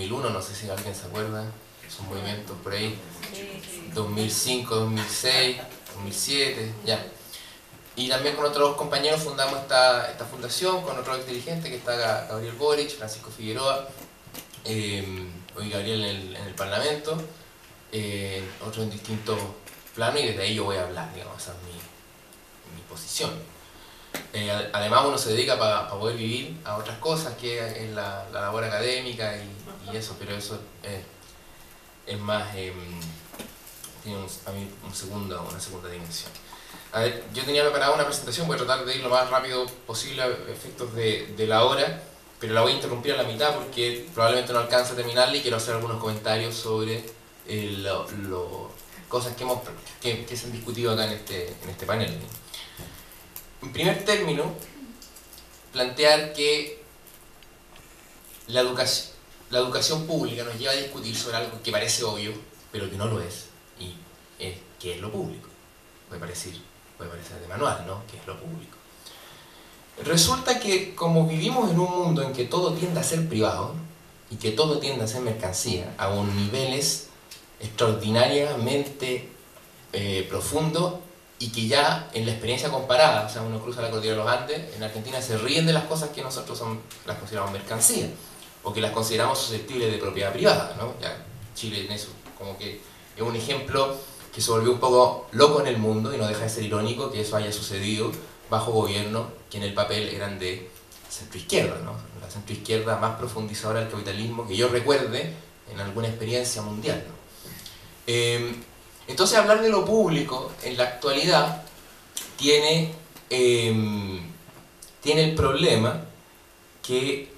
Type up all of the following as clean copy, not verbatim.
2001, no sé si alguien se acuerda, esos movimientos por ahí, 2005, 2006, 2007, ya. Y también con otros compañeros fundamos esta fundación, con otro dirigente que está Gabriel Boric, Francisco Figueroa, hoy Gabriel en el Parlamento, otros en distintos planos, y desde ahí yo voy a hablar, digamos, esa es mi posición. Además uno se dedica para poder vivir a otras cosas que es la labor académica y eso, pero eso es más, tiene para mí una segunda dimensión. A ver, yo tenía preparada una presentación, voy a tratar de ir lo más rápido posible a efectos de la hora, pero la voy a interrumpir a la mitad porque probablemente no alcance a terminarla y quiero hacer algunos comentarios sobre cosas que se han discutido acá en este panel. En primer término, plantear que la educación pública nos lleva a discutir sobre algo que parece obvio, pero que no lo es, y es ¿qué es lo público? Puede parecer de manual, ¿no? ¿Qué es lo público? Resulta que como vivimos en un mundo en que todo tiende a ser privado y que todo tiende a ser mercancía a un niveles extraordinariamente profundos, y que ya en la experiencia comparada, o sea, uno cruza la cordillera de los Andes, en Argentina se ríen de las cosas que nosotros las consideramos mercancía, o que las consideramos susceptibles de propiedad privada, ¿no? Ya Chile en eso, como que es un ejemplo que se volvió un poco loco en el mundo, y no deja de ser irónico que eso haya sucedido bajo gobiernos que en el papel eran de centroizquierda, ¿no? La centroizquierda más profundizadora del capitalismo que yo recuerde en alguna experiencia mundial, ¿no? Entonces hablar de lo público en la actualidad tiene el problema que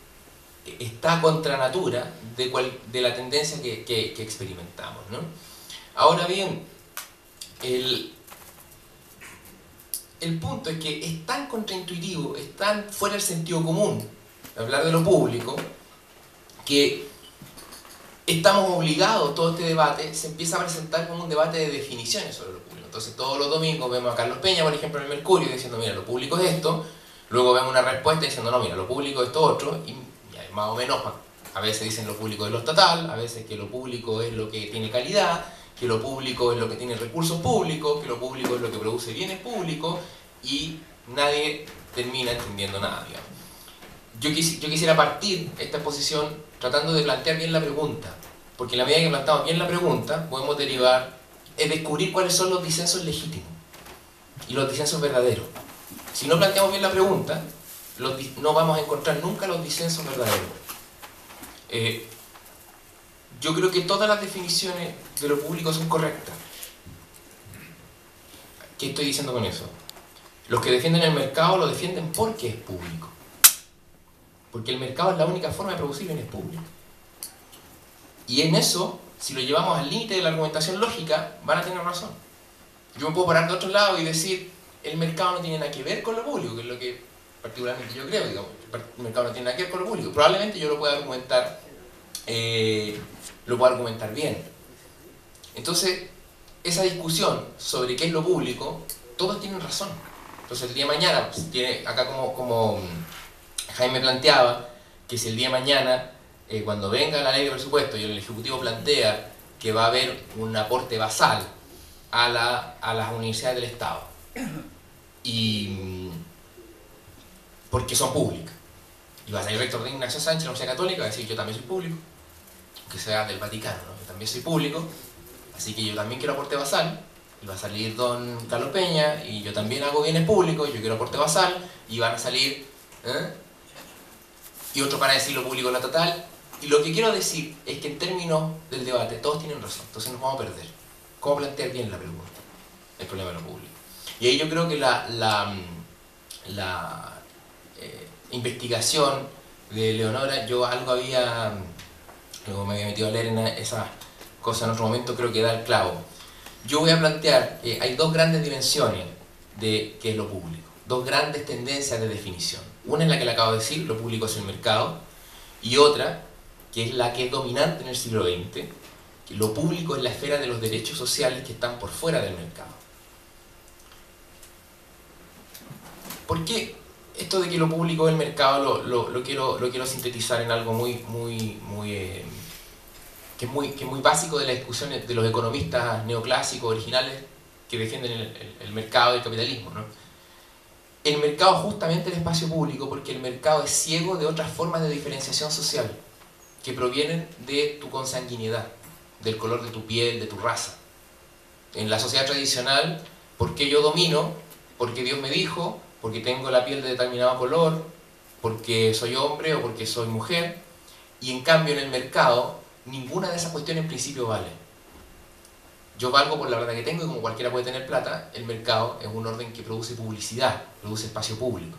está contra natura de la tendencia que experimentamos, ¿no? Ahora bien, el punto es que es tan contraintuitivo, es tan fuera del sentido común hablar de lo público, que estamos obligados, todo este debate se empieza a presentar como un debate de definiciones sobre lo público. Entonces todos los domingos vemos a Carlos Peña, por ejemplo, en el Mercurio, diciendo, mira, lo público es esto, luego vemos una respuesta diciendo, no, mira, lo público es esto otro, y más o menos, a veces dicen lo público es lo estatal, a veces que lo público es lo que tiene calidad, que lo público es lo que tiene recursos públicos, que lo público es lo que produce bienes públicos, y nadie termina entendiendo nada, digamos. Yo quisiera partir esta exposición tratando de plantear bien la pregunta, porque en la medida que planteamos bien la pregunta, podemos descubrir cuáles son los disensos legítimos y los disensos verdaderos. Si no planteamos bien la pregunta, no vamos a encontrar nunca los disensos verdaderos. Yo creo que todas las definiciones de lo público son correctas. ¿Qué estoy diciendo con eso? Los que defienden el mercado lo defienden porque es público. Porque el mercado es la única forma de producir bienes públicos. Y en eso, si lo llevamos al límite de la argumentación lógica, van a tener razón. Yo me puedo parar de otro lado y decir, el mercado no tiene nada que ver con lo público, que es lo que particularmente yo creo, digamos, el mercado no tiene nada que ver con lo público. Probablemente yo lo pueda argumentar bien. Entonces, esa discusión sobre qué es lo público, todos tienen razón. Entonces el día de mañana, pues, acá como Jaime planteaba, que si el día de mañana, cuando venga la ley de presupuesto y el Ejecutivo plantea que va a haber un aporte basal a las universidades del Estado, porque son públicas, y va a salir el rector de Ignacio Sánchez, la Universidad Católica, va a decir, yo también soy público, que sea del Vaticano, ¿no? Yo también soy público, así que yo también quiero aporte basal, y va a salir don Carlos Peña, y yo también hago bienes públicos, yo quiero aporte basal, y van a salir, y otros van a decir lo público es lo total. Y lo que quiero decir es que en términos del debate todos tienen razón, entonces nos vamos a perder. ¿Cómo plantear bien la pregunta? El problema de lo público. Y ahí yo creo que la investigación de Leonora, luego me había metido a leer en esas cosas en otro momento, creo que da el clavo. Yo voy a plantear que hay dos grandes dimensiones de qué es lo público, dos grandes tendencias de definición. Una es la que le acabo de decir, lo público es el mercado, y otra, que es la que es dominante en el siglo XX, que lo público es la esfera de los derechos sociales que están por fuera del mercado. ¿Por qué esto de que lo público es el mercado lo quiero sintetizar en algo muy que es muy básico de las discusiones de los economistas neoclásicos originales que defienden el mercado y el capitalismo, ¿no? El mercado es justamente el espacio público porque el mercado es ciego de otras formas de diferenciación social que provienen de tu consanguinidad, del color de tu piel, de tu raza. En la sociedad tradicional, ¿por qué yo domino? Porque Dios me dijo, porque tengo la piel de determinado color, porque soy hombre o porque soy mujer. Y en cambio en el mercado, ninguna de esas cuestiones en principio vale. Yo valgo por la plata que tengo y como cualquiera puede tener plata, el mercado es un orden que produce publicidad, produce espacio público.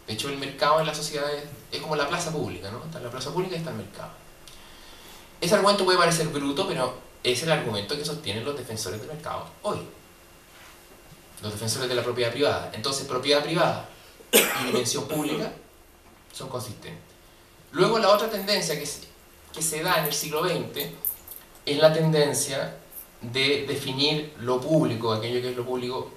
De hecho, el mercado en la sociedad es como la plaza pública, ¿no? Está en la plaza pública y está el mercado. Ese argumento puede parecer bruto, pero es el argumento que sostienen los defensores del mercado hoy. Los defensores de la propiedad privada. Entonces, propiedad privada y dimensión pública son consistentes. Luego, la otra tendencia que se da en el siglo XX es la tendencia de definir lo público, aquello que es lo público,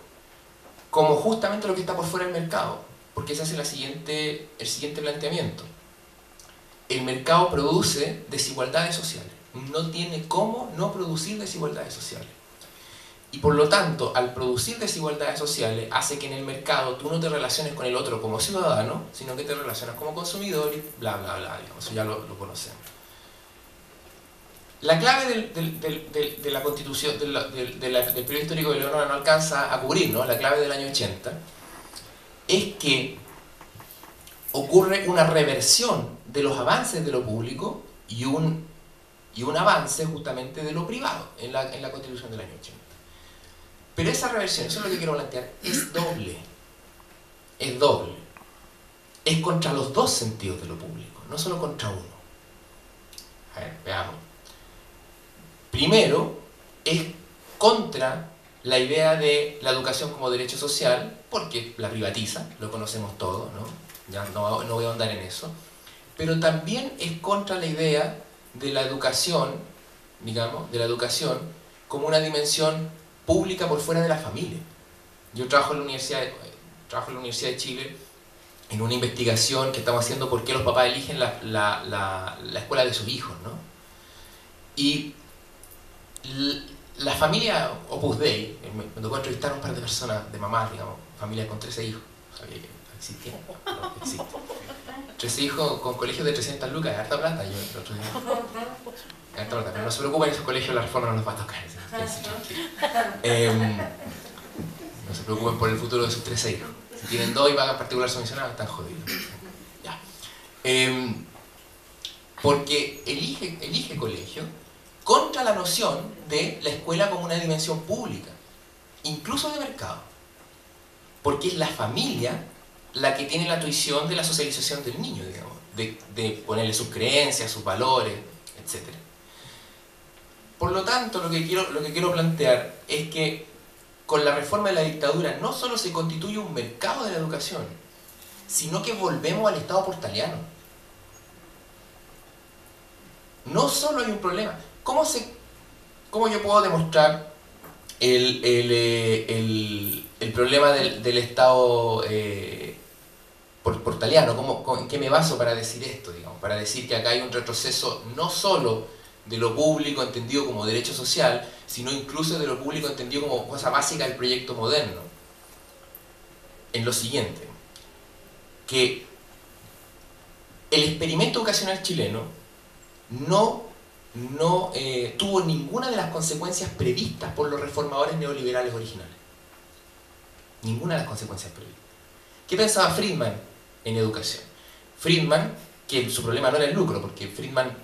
como justamente lo que está por fuera del mercado, porque se hace el siguiente planteamiento. El mercado produce desigualdades sociales, no tiene cómo no producir desigualdades sociales. Y por lo tanto, al producir desigualdades sociales, hace que en el mercado tú no te relaciones con el otro como ciudadano, sino que te relacionas como consumidor y bla, bla, bla, digamos, eso ya lo conocemos. La clave de la constitución, del periodo histórico de Leonora no alcanza a cubrir, ¿no? La clave del año 80 es que ocurre una reversión de los avances de lo público y un avance justamente de lo privado en la constitución del año 80. Pero esa reversión, eso es lo que quiero plantear, es doble. Es doble. Es contra los dos sentidos de lo público, no solo contra uno. A ver, veamos. Primero, es contra la idea de la educación como derecho social, porque la privatiza, lo conocemos todos, ¿no? Ya no voy a ahondar en eso. Pero también es contra la idea de la educación, digamos, de la educación como una dimensión pública por fuera de la familia. Yo trabajo en la Universidad de Chile en una investigación que estamos haciendo por qué los papás eligen la escuela de sus hijos, ¿no? Y la familia Opus Dei, me tocó entrevistar a un par de personas, de mamás, digamos, familias con 13 hijos. ¿Sabía que existía? No, existe. 13 hijos con colegios de 300 lucas, es harta plata. Yo el otro día. Es harta plata, pero no se preocupen, esos colegios la reforma no nos va a tocar. No se preocupen por el futuro de sus 13 hijos. Si tienen 2 y pagan particular subvencionado, están jodidos. Ya. Porque elige colegio contra la noción de la escuela como una dimensión pública, incluso de mercado. Porque es la familia la que tiene la tuición de la socialización del niño, digamos, de ponerle sus creencias, sus valores, etc. Por lo tanto, lo que quiero plantear es que con la reforma de la dictadura no solo se constituye un mercado de la educación, sino que volvemos al Estado portaliano. No solo hay un problema. ¿Cómo yo puedo demostrar el problema del Estado portaliano? ¿En qué me baso para decir esto? Digamos? Para decir que acá hay un retroceso no solo de lo público entendido como derecho social, sino incluso de lo público entendido como cosa básica del proyecto moderno. En lo siguiente, que el experimento educacional chileno no tuvo ninguna de las consecuencias previstas por los reformadores neoliberales originales. Ninguna de las consecuencias previstas. ¿Qué pensaba Friedman en educación? Friedman, que su problema no era el lucro, porque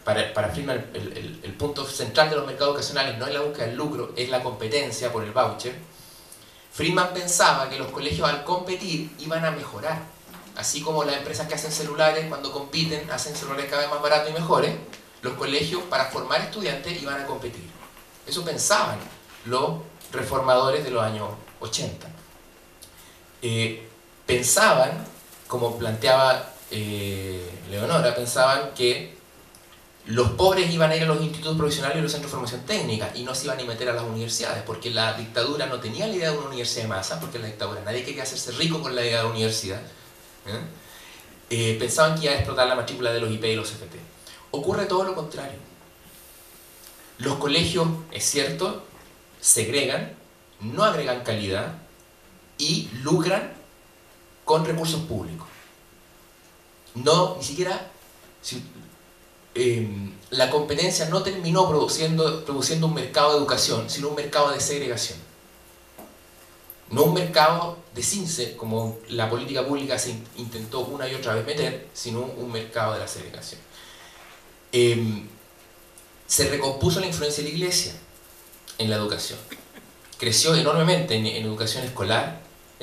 para Friedman el punto central de los mercados educacionales no es la búsqueda del lucro, es la competencia por el voucher. Friedman pensaba que los colegios al competir iban a mejorar. Así como las empresas que hacen celulares, cuando compiten, hacen celulares cada vez más baratos y mejores, los colegios para formar estudiantes iban a competir. Eso pensaban los reformadores de los años 80. Pensaban, como planteaba Leonora, pensaban que los pobres iban a ir a los institutos profesionales y los centros de formación técnica y no se iban a meter a las universidades, porque la dictadura no tenía la idea de una universidad de masa, porque en la dictadura nadie quería hacerse rico con la idea de la universidad. Pensaban que iba a explotar la matrícula de los IP y los FP. Ocurre todo lo contrario. Los colegios, es cierto, segregan, no agregan calidad y lucran con recursos públicos. No, ni siquiera la competencia no terminó produciendo un mercado de educación, sino un mercado de segregación. No un mercado de CINCE, como la política pública se intentó una y otra vez meter, sino un mercado de la segregación. Se recompuso la influencia de la Iglesia en la educación. Creció enormemente en educación escolar,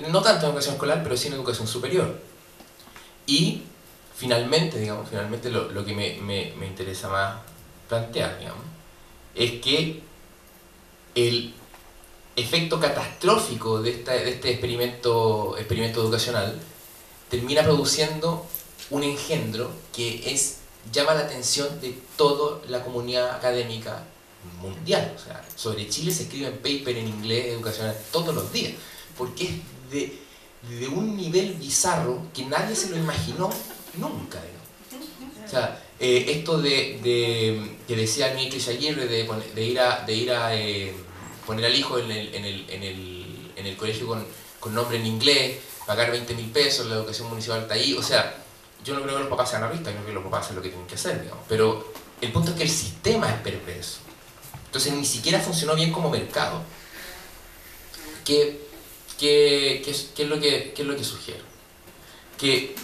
no tanto en educación escolar, pero sí en educación superior. Y finalmente, digamos, lo que me interesa más plantear, digamos, es que el efecto catastrófico de este experimento educacional termina produciendo un engendro que llama la atención de toda la comunidad académica mundial. O sea, sobre Chile se escriben papers en inglés educacional todos los días, porque es de un nivel bizarro que nadie se lo imaginó nunca, digamos. O sea, esto que decía el ministro Izaguirre de ir a poner al hijo en el colegio con nombre en inglés, pagar 20.000 pesos, la educación municipal está ahí. O sea, yo no creo que los papás sean arristas, creo que los papás hacen lo que tienen que hacer, digamos. Pero el punto es que el sistema es perverso. Entonces ni siquiera funcionó bien como mercado. ¿Qué es lo que sugiero? Que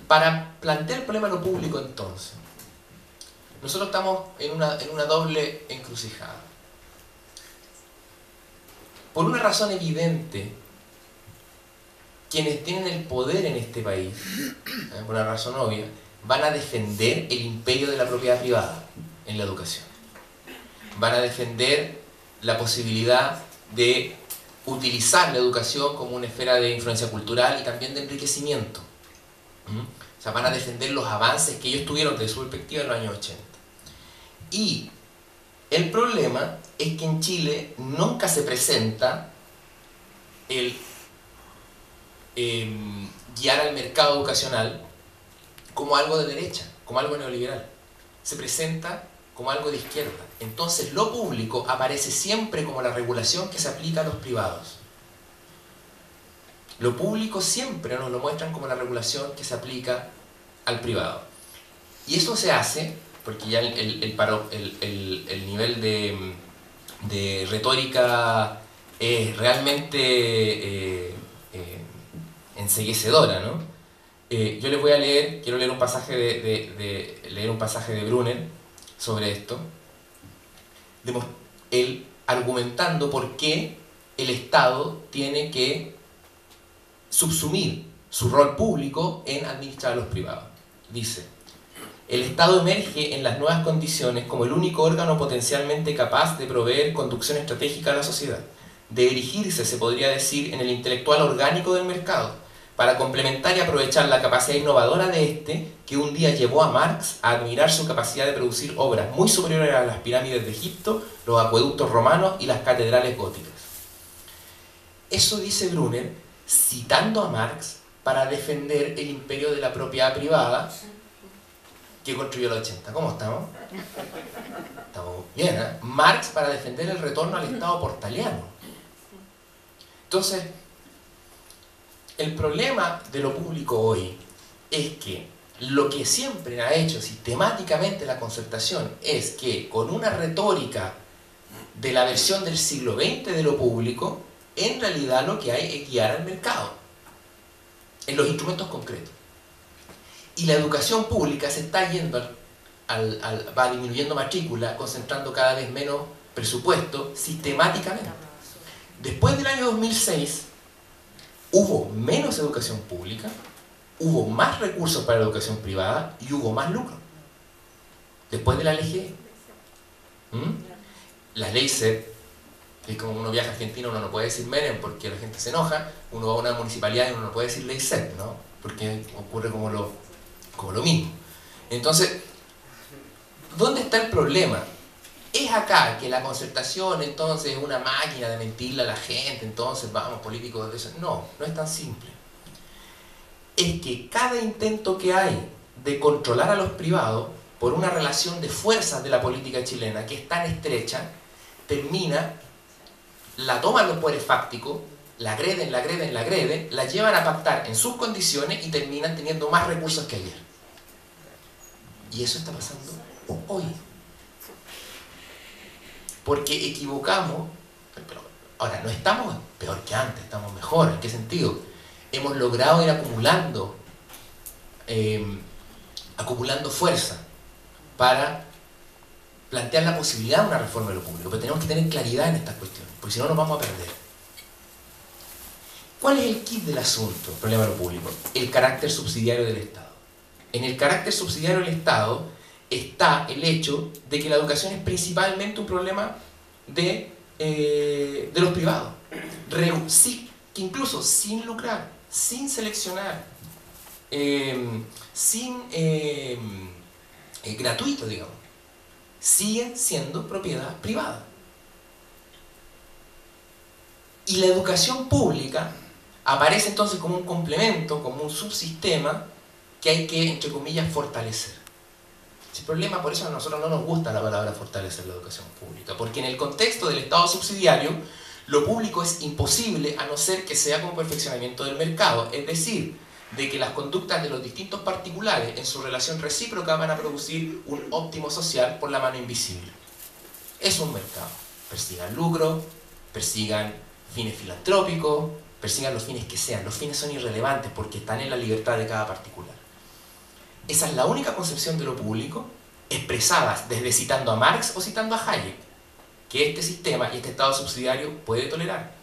para plantear el problema de lo público, entonces, nosotros estamos en una doble encrucijada. Por una razón evidente, quienes tienen el poder en este país, por una razón obvia, van a defender el imperio de la propiedad privada en la educación. Van a defender la posibilidad de utilizar la educación como una esfera de influencia cultural y también de enriquecimiento. O sea, van a defender los avances que ellos tuvieron desde su perspectiva en los años 80. Y el problema es que en Chile nunca se presenta el guiar al mercado educacional como algo de derecha, como algo neoliberal. Se presenta como algo de izquierda. Entonces lo público aparece siempre como la regulación que se aplica a los privados. Lo público siempre nos lo muestran como la regulación que se aplica al privado. Y eso se hace porque ya el nivel de retórica es realmente enceguecedora, ¿no? Yo les voy a leer, quiero leer un pasaje de Brunner sobre esto, él argumentando por qué el Estado tiene que subsumir su rol público en administrar a los privados. Dice: el Estado emerge en las nuevas condiciones como el único órgano potencialmente capaz de proveer conducción estratégica a la sociedad, de erigirse, se podría decir, en el intelectual orgánico del mercado, para complementar y aprovechar la capacidad innovadora de este, que un día llevó a Marx a admirar su capacidad de producir obras muy superiores a las pirámides de Egipto, los acueductos romanos y las catedrales góticas. Eso dice Brunner, citando a Marx para defender el imperio de la propiedad privada que construyó en los 80. ¿Cómo estamos? Estamos bien, ¿eh? Marx para defender el retorno al Estado portaliano. Entonces, el problema de lo público hoy es que lo que siempre ha hecho sistemáticamente la Concertación es que con una retórica de la versión del siglo XX de lo público, en realidad lo que hay es guiar al mercado en los instrumentos concretos. Y la educación pública se está yendo va disminuyendo matrícula, concentrando cada vez menos presupuesto sistemáticamente. Después del año 2006 hubo menos educación pública, hubo más recursos para la educación privada y hubo más lucro. Después de la LG. La ley SEP, que es como uno viaja a Argentina, uno no puede decir Menem porque la gente se enoja, uno va a una municipalidad y uno no puede decir ley SEP, ¿no? Porque ocurre como lo mismo. Entonces, ¿dónde está el problema? ¿Es acá que la Concertación entonces es una máquina de mentirle a la gente, entonces vamos, políticos de eso? No, no es tan simple. es que cada intento que hay de controlar a los privados por una relación de fuerzas de la política chilena que es tan estrecha, termina, la toman los poderes fácticos, la agreden, la llevan a pactar en sus condiciones y terminan teniendo más recursos que ayer. Y eso está pasando hoy. Porque equivocamos, pero ahora no estamos peor que antes, estamos mejor. ¿En qué sentido? Hemos logrado ir acumulando fuerza para plantear la posibilidad de una reforma de lo público, pero tenemos que tener claridad en estas cuestiones, porque si no nos vamos a perder. ¿Cuál es el kit del asunto, el problema de lo público? El carácter subsidiario del Estado. En el carácter subsidiario del Estado está el hecho de que la educación es principalmente un problema de los privados. Sí, que incluso sin lucrar, sin seleccionar, gratuito, digamos, siguen siendo propiedad privada. Y la educación pública aparece entonces como un complemento, como un subsistema que hay que, entre comillas, fortalecer. El problema, por eso a nosotros no nos gusta la palabra fortalecer la educación pública, porque en el contexto del Estado subsidiario, lo público es imposible a no ser que sea con perfeccionamiento del mercado, es decir, de que las conductas de los distintos particulares en su relación recíproca van a producir un óptimo social por la mano invisible. Es un mercado. Persigan lucro, persigan fines filantrópicos, persigan los fines que sean. Los fines son irrelevantes porque están en la libertad de cada particular. Esa es la única concepción de lo público expresada desde citando a Marx o citando a Hayek, que este sistema y este Estado subsidiario puede tolerar.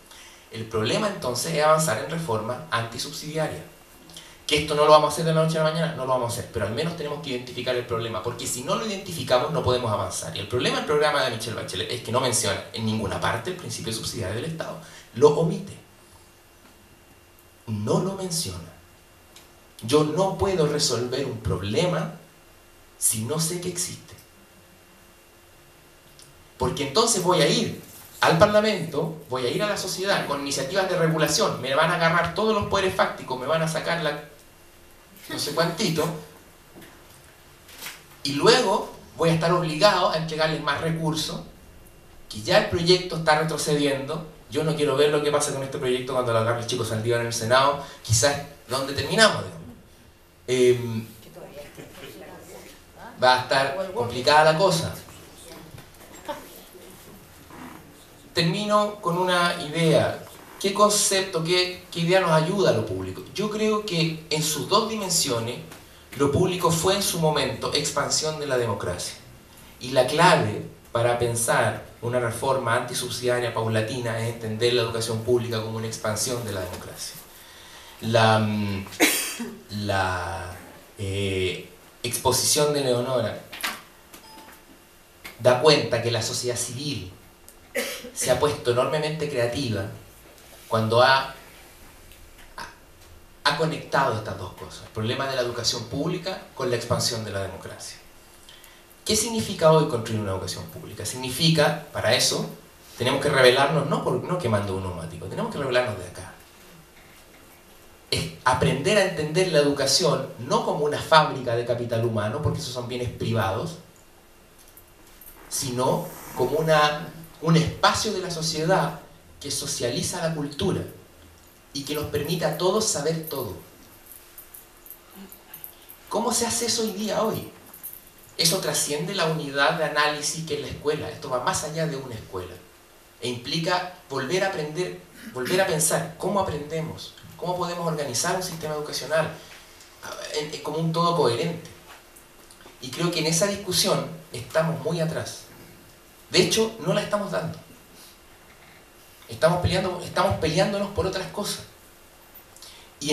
El problema entonces es avanzar en reforma antisubsidiaria. Que esto no lo vamos a hacer de la noche a la mañana, no lo vamos a hacer, pero al menos tenemos que identificar el problema, porque si no lo identificamos no podemos avanzar. Y el problema del programa de Michelle Bachelet es que no menciona en ninguna parte el principio subsidiario del Estado. Lo omite. No lo menciona. Yo no puedo resolver un problema si no sé que existe. Porque entonces voy a ir al Parlamento, voy a ir a la sociedad con iniciativas de regulación, me van a agarrar todos los poderes fácticos, me van a sacar la no sé cuántito, y luego voy a estar obligado a entregarles más recursos, que ya el proyecto está retrocediendo. Yo no quiero ver lo que pasa con este proyecto cuando lo agarre el chico Saldívar en el Senado, quizás donde terminamos, va a estar complicada la cosa. Termino con una idea. ¿Qué concepto, qué idea nos ayuda a lo público? Yo creo que en sus dos dimensiones, lo público fue en su momento expansión de la democracia. Y la clave para pensar una reforma antisubsidiaria paulatina es entender la educación pública como una expansión de la democracia. La exposición de Leonora da cuenta que la sociedad civil se ha puesto enormemente creativa cuando ha conectado estas dos cosas, el problema de la educación pública con la expansión de la democracia. ¿Qué significa hoy construir una educación pública? Significa, para eso, tenemos que rebelarnos no quemando un neumático, tenemos que rebelarnos de acá. Es aprender a entender la educación no como una fábrica de capital humano, porque esos son bienes privados, sino como un espacio de la sociedad que socializa la cultura y que nos permite a todos saber todo. ¿Cómo se hace eso hoy? Eso trasciende la unidad de análisis que es la escuela. Esto va más allá de una escuela. E implica volver a aprender, volver a pensar cómo aprendemos, cómo podemos organizar un sistema educacional como un todo coherente. Y creo que en esa discusión estamos muy atrás. De hecho, no la estamos dando. Estamos peleándonos por otras cosas. Y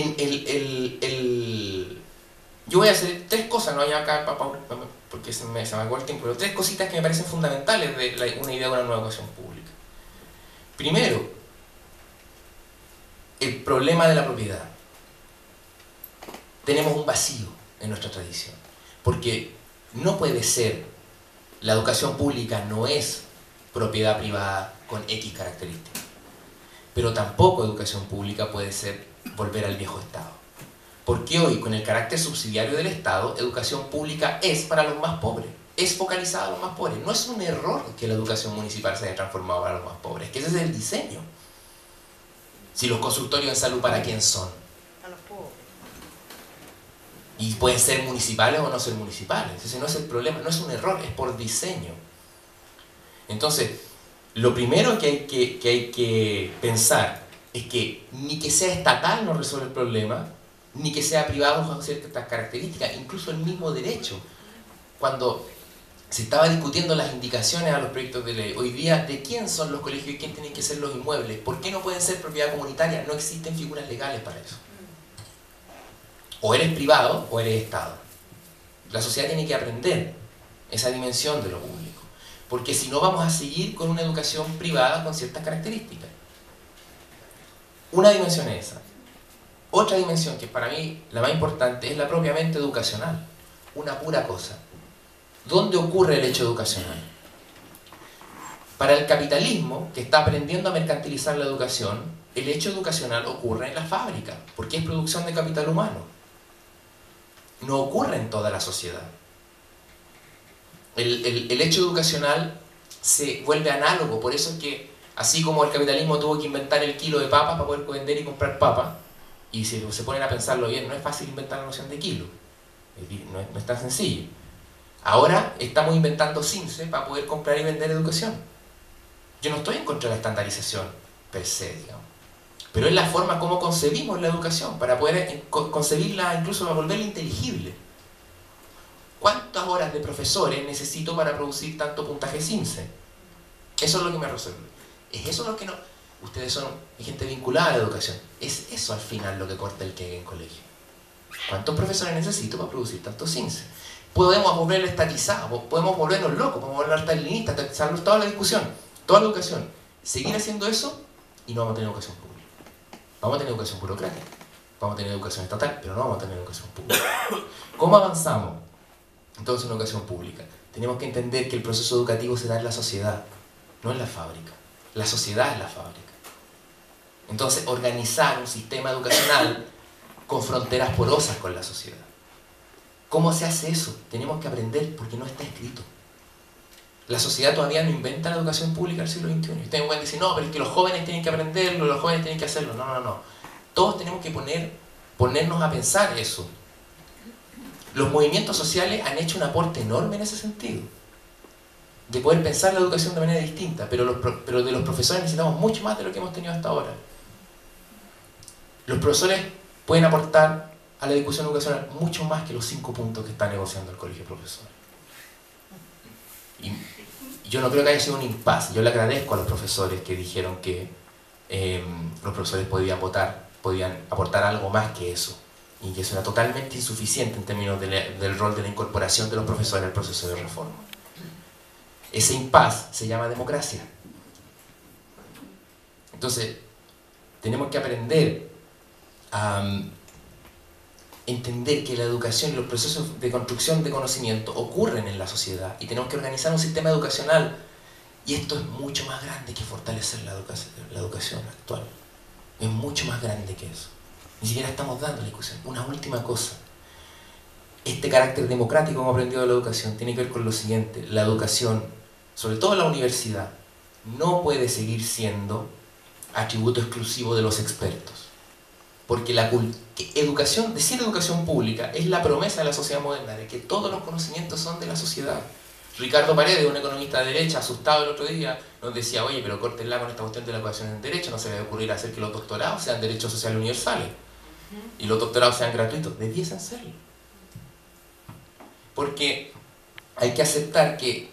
yo voy a hacer tres cosas, no hay acá porque se me acabó el tiempo, pero tres cositas que me parecen fundamentales de una idea de una nueva educación pública. Primero, el problema de la propiedad. Tenemos un vacío en nuestra tradición, porque no puede ser, la educación pública no es propiedad privada con X características, pero tampoco educación pública puede ser volver al viejo estado. Porque hoy, con el carácter subsidiario del Estado, educación pública es para los más pobres, es focalizada a los más pobres. No es un error que la educación municipal se haya transformado para los más pobres, que ese es el diseño. Si los consultorios en salud, ¿para quién son? A los pobres. Y pueden ser municipales o no ser municipales. Ese no es el problema, no es un error, es por diseño. Entonces, lo primero que hay que pensar es que ni que sea estatal no resuelve el problema, ni que sea privado con ciertas características, incluso el mismo derecho. Cuando se estaba discutiendo las indicaciones a los proyectos de ley, hoy día, ¿de quién son los colegios y quién tienen que ser los inmuebles? ¿Por qué no pueden ser propiedad comunitaria? No existen figuras legales para eso. O eres privado o eres Estado. La sociedad tiene que aprender esa dimensión de lo público, porque si no vamos a seguir con una educación privada con ciertas características. Una dimensión es esa. Otra dimensión, que para mí la más importante, es la propiamente educacional. Una pura cosa. ¿Dónde ocurre el hecho educacional? Para el capitalismo, que está aprendiendo a mercantilizar la educación, el hecho educacional ocurre en la fábrica, porque es producción de capital humano. No ocurre en toda la sociedad. El hecho educacional se vuelve análogo, por eso es que, así como el capitalismo tuvo que inventar el kilo de papas para poder vender y comprar papas, y si se ponen a pensarlo bien, no es fácil inventar la noción de kilo, no es tan sencillo. Ahora estamos inventando CINCE para poder comprar y vender educación. Yo no estoy en contra de la estandarización per se, digamos, pero es la forma como concebimos la educación, para poder concebirla, incluso para volverla inteligible. ¿Cuántas horas de profesores necesito para producir tanto puntaje CINCE? Eso es lo que me resuelve. ¿Es eso lo que no? Ustedes son gente vinculada a la educación. ¿Es eso al final lo que corta el queque en colegio? ¿Cuántos profesores necesito para producir tanto CINCE? Podemos volverlo estatizado, podemos volvernos locos, podemos volvernos altalinistas, estatizarnos toda la discusión, toda la educación. Seguir haciendo eso y no vamos a tener educación pública. Vamos a tener educación burocrática, vamos a tener educación estatal, pero no vamos a tener educación pública. ¿Cómo avanzamos entonces en educación pública? Tenemos que entender que el proceso educativo se da en la sociedad, no en la fábrica. La sociedad es la fábrica. Entonces, organizar un sistema educacional con fronteras porosas con la sociedad. ¿Cómo se hace eso? Tenemos que aprender, porque no está escrito. La sociedad todavía no inventa la educación pública del siglo XXI. Y ustedes pueden decir, no, pero es que los jóvenes tienen que aprenderlo, los jóvenes tienen que hacerlo. No, no, no. Todos tenemos que ponernos a pensar eso. Los movimientos sociales han hecho un aporte enorme en ese sentido, de poder pensar la educación de manera distinta, pero de los profesores necesitamos mucho más de lo que hemos tenido hasta ahora. Los profesores pueden aportar a la discusión educacional mucho más que los 5 puntos que está negociando el colegio de profesores. Y yo no creo que haya sido un impasse. Yo le agradezco a los profesores que dijeron que los profesores podían aportar algo más que eso, y que eso era totalmente insuficiente en términos del rol de la incorporación de los profesores al proceso de reforma. Ese impasse se llama democracia. Entonces, tenemos que aprender a entender que la educación y los procesos de construcción de conocimiento ocurren en la sociedad, y tenemos que organizar un sistema educacional, y esto es mucho más grande que fortalecer la educación actual. Es mucho más grande que eso. Ni siquiera estamos dando la discusión. Una última cosa. Este carácter democrático que hemos aprendido de la educación tiene que ver con lo siguiente. La educación, sobre todo la universidad, no puede seguir siendo atributo exclusivo de los expertos. Porque decir educación pública es la promesa de la sociedad moderna, de que todos los conocimientos son de la sociedad. Ricardo Paredes, un economista de derecha, asustado el otro día, nos decía, oye, pero córtenla con esta cuestión de la educación en derecho, no se le va a ocurrir hacer que los doctorados sean derechos sociales universales y los doctorados sean gratuitos. Debiesen serlo. Porque hay que aceptar que